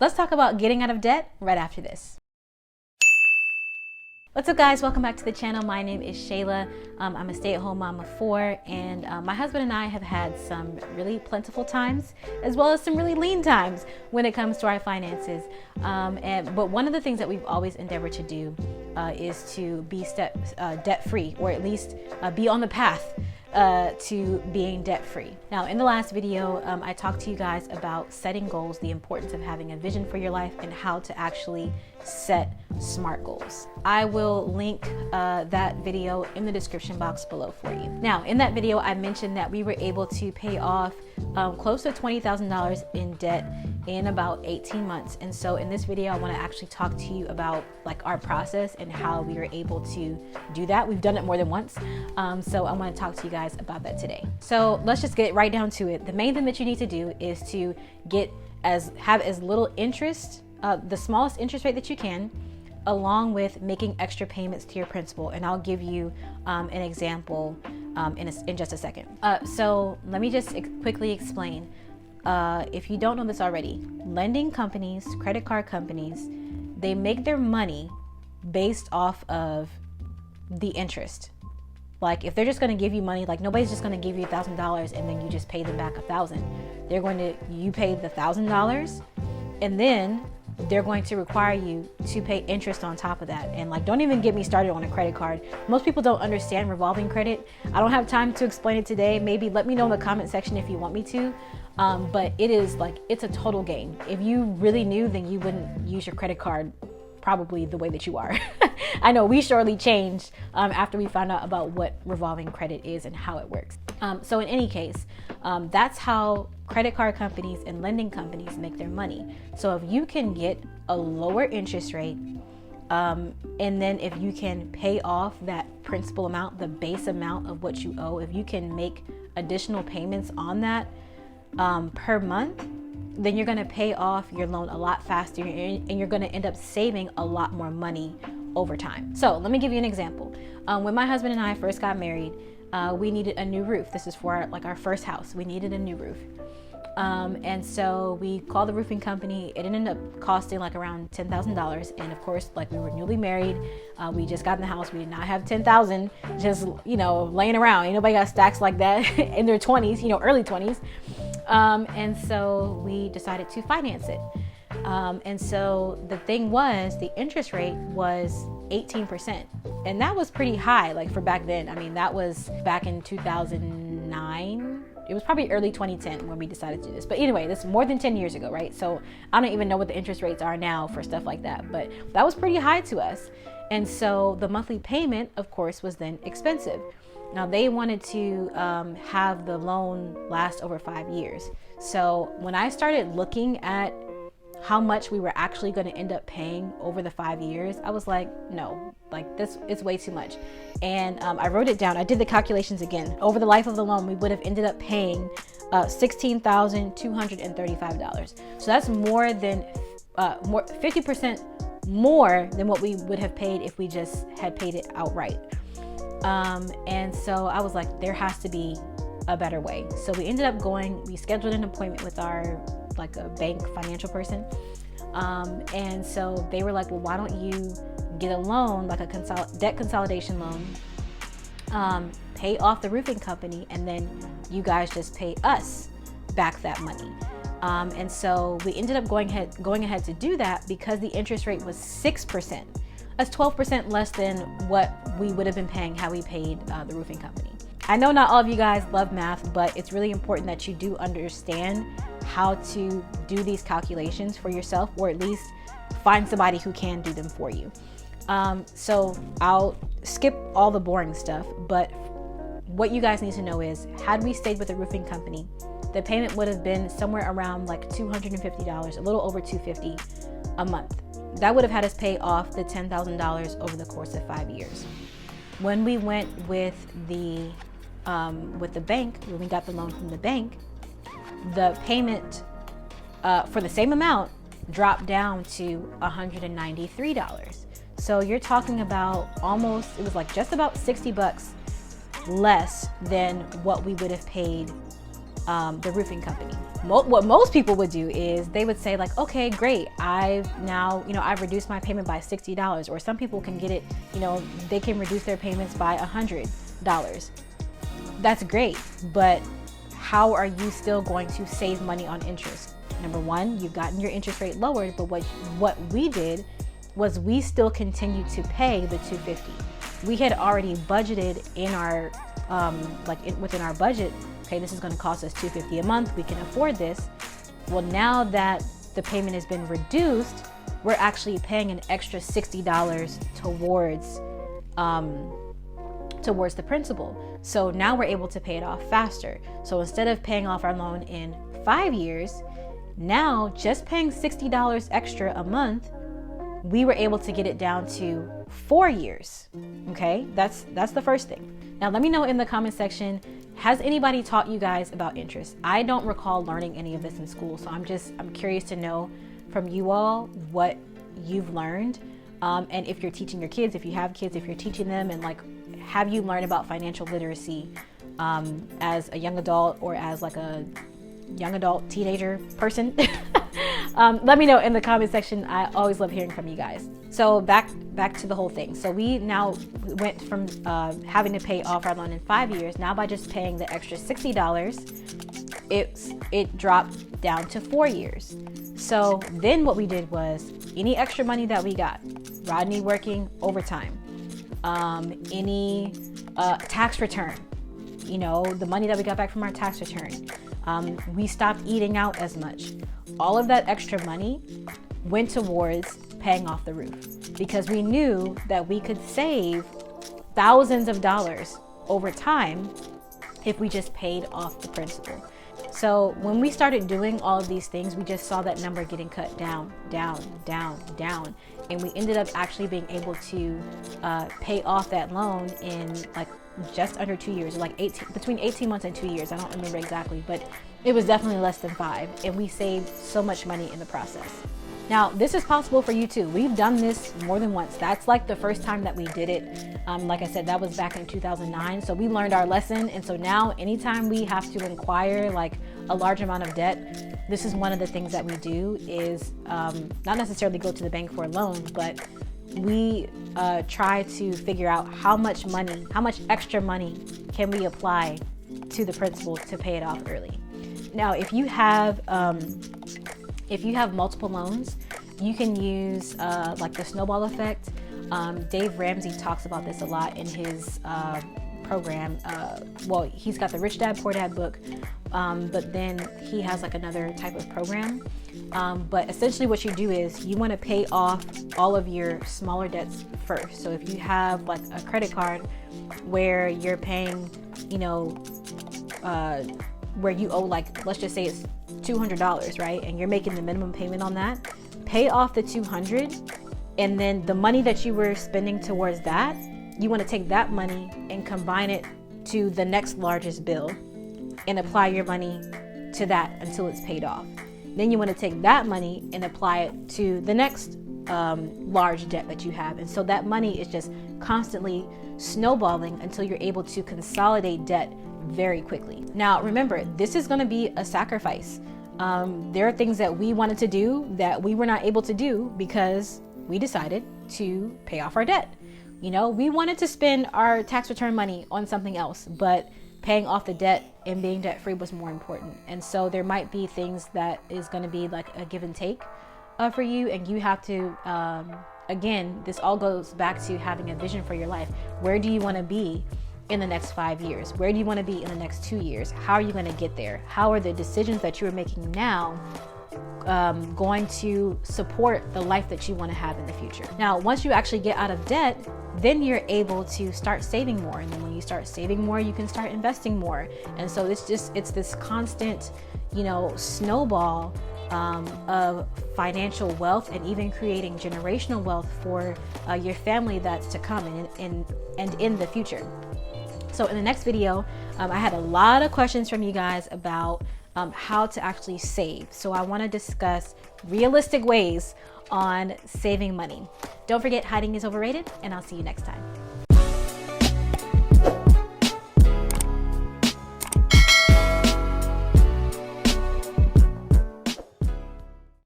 Let's talk about getting out of debt right after this. What's up, guys? Welcome back to the channel. My name is Shayla. I'm a stay-at-home mom of 4, and my husband and I have had some really plentiful times as well as some really lean times when it comes to our finances. But one of the things that we've always endeavored to do is to be debt-free, or at least be on the path to being debt-free. Now, in the last video, I talked to you guys about setting goals, the importance of having a vision for your life, and how to actually set SMART goals. I will link that video in the description box below for you. Now, in that video, I mentioned that we were able to pay off close to $20,000 in debt in about 18 months. And so in this video, I want to actually talk to you about like our process and how we were able to do that. We've done it more than once. So I want to talk to you guys about that today. So let's just get right down to it. The main thing that you need to do is to have as little interest, the smallest interest rate that you can, along with making extra payments to your principal. And I'll give you an example in just a second. So let me just quickly explain. If you don't know this already, lending companies, credit card companies, they make their money based off of the interest. Like if they're just going to give you money, like nobody's just going to give you $1,000 and then you just pay them back $1,000. You pay the $1,000 and then they're going to require you to pay interest on top of that. And like, don't even get me started on a credit card. Most people don't understand revolving credit. I don't have time to explain it today. Maybe let me know in the comment section if you want me to. But it's a total game. If you really knew, then you wouldn't use your credit card probably the way that you are. I know we surely changed after we found out about what revolving credit is and how it works. So in any case, that's how credit card companies and lending companies make their money. So if you can get a lower interest rate, and then if you can pay off that principal amount, the base amount of what you owe, if you can make additional payments on that per month, then you're going to pay off your loan a lot faster, and you're going to end up saving a lot more money over time. So let me give you an example. When my husband and I first got married, we needed a new roof. This is for our first house. We needed a new roof. And so we called the roofing company. It ended up costing like around $10,000. And of course, like we were newly married. We just got in the house. We did not have $10,000 just, laying around. Ain't nobody got stacks like that in their 20s, early 20s. And so we decided to finance it. And so the thing was, the interest rate was 18%. And that was pretty high, like for back then. I mean, that was back in 2009. It was probably early 2010 when we decided to do this. But anyway, this is more than 10 years ago, right? So I don't even know what the interest rates are now for stuff like that. But that was pretty high to us. And so the monthly payment, of course, was then expensive. Now they wanted to have the loan last over 5 years. So when I started looking at how much we were actually going to end up paying over the 5 years, I was like, no, like this is way too much. And I wrote it down. I did the calculations again. Over the life of the loan, we would have ended up paying $16,235. So that's more than 50% more than what we would have paid if we just had paid it outright. And so I was like, there has to be a better way. So we ended up we scheduled an appointment with a bank financial person. And so they were like, well, why don't you get a loan, like a debt consolidation loan, pay off the roofing company, and then you guys just pay us back that money. And so we ended up going ahead to do that because the interest rate was 6%. That's 12% less than what we would have been paying had we paid the roofing company. I know not all of you guys love math, but it's really important that you do understand how to do these calculations for yourself, or at least find somebody who can do them for you. So I'll skip all the boring stuff, but what you guys need to know is, had we stayed with the roofing company, the payment would have been somewhere around like $250, a little over $250 a month. That would have had us pay off the $10,000 over the course of 5 years. When we went with the bank, when we got the loan from the bank, the payment for the same amount dropped down to $193. So you're talking about it was like just about $60 less than what we would have paid the roofing company. What most people would do is they would say like, okay, great, I've reduced my payment by $60, or some people can get it, they can reduce their payments by $100. That's great, but how are you still going to save money on interest? Number one, you've gotten your interest rate lowered, but what we did was we still continued to pay the $250. We had already budgeted in our within our budget, okay, this is going to cost us $250 a month, we can afford this. Well, now that the payment has been reduced, we're actually paying an extra $60 towards the principal. So now we're able to pay it off faster. So instead of paying off our loan in 5 years, now just paying $60 extra a month, we were able to get it down to 4 years. Okay, that's the first thing. Now let me know in the comment section, has anybody taught you guys about interest? I don't recall learning any of this in school, so I'm curious to know from you all what you've learned, and if you're teaching your kids, if you have kids, if you're teaching them, and like, have you learned about financial literacy as a young adult or as like a young adult teenager person? Let me know in the comment section. I always love hearing from you guys. So back to the whole thing. So we now went from having to pay off our loan in 5 years. Now by just paying the extra $60, it dropped down to 4 years. So then what we did was, any extra money that we got, Rodney working overtime, any tax return, the money that we got back from our tax return, we stopped eating out as much. All of that extra money went towards paying off the roof, because we knew that we could save thousands of dollars over time if we just paid off the principal. So when we started doing all of these things, we just saw that number getting cut down, and we ended up actually being able to pay off that loan in like just under 2 years, like between 18 months and 2 years. I don't remember exactly, but it was definitely less than 5, and we saved so much money in the process. Now, this is possible for you too. We've done this more than once. That's like the first time that we did it. Like I said, that was back in 2009. So we learned our lesson. And so now anytime we have to inquire like a large amount of debt, this is one of the things that we do is not necessarily go to the bank for a loan, but we try to figure out how much extra money can we apply to the principal to pay it off early. Now, if you have multiple loans, you can use like the snowball effect. Dave Ramsey talks about this a lot in his program. He's got the Rich Dad Poor Dad book, but then he has like another type of program. But essentially what you do is you want to pay off all of your smaller debts first. So if you have like a credit card where you're paying, where you owe, like, let's just say it's $200, right? And you're making the minimum payment on that, pay off the $200, and then the money that you were spending towards that, you want to take that money and combine it to the next largest bill and apply your money to that until it's paid off. Then you want to take that money and apply it to the next large debt that you have. And so that money is just constantly snowballing until you're able to consolidate debt very quickly. Now, remember, this is going to be a sacrifice. There are things that we wanted to do that we were not able to do because we decided to pay off our debt. We wanted to spend our tax return money on something else, but paying off the debt and being debt free was more important. And so there might be things that is going to be like a give and take for you, and you have to again, this all goes back to having a vision for your life. Where do you want to be in the next 5 years? Where do you want to be in the next 2 years? How are you going to get there? How are the decisions that you are making now going to support the life that you want to have in the future? Now, once you actually get out of debt, then you're able to start saving more. And then when you start saving more, you can start investing more. And so it's this constant, snowball of financial wealth, and even creating generational wealth for your family that's to come and in the future. So in the next video, I had a lot of questions from you guys about how to actually save. So I want to discuss realistic ways on saving money. Don't forget, hiding is overrated, and I'll see you next time.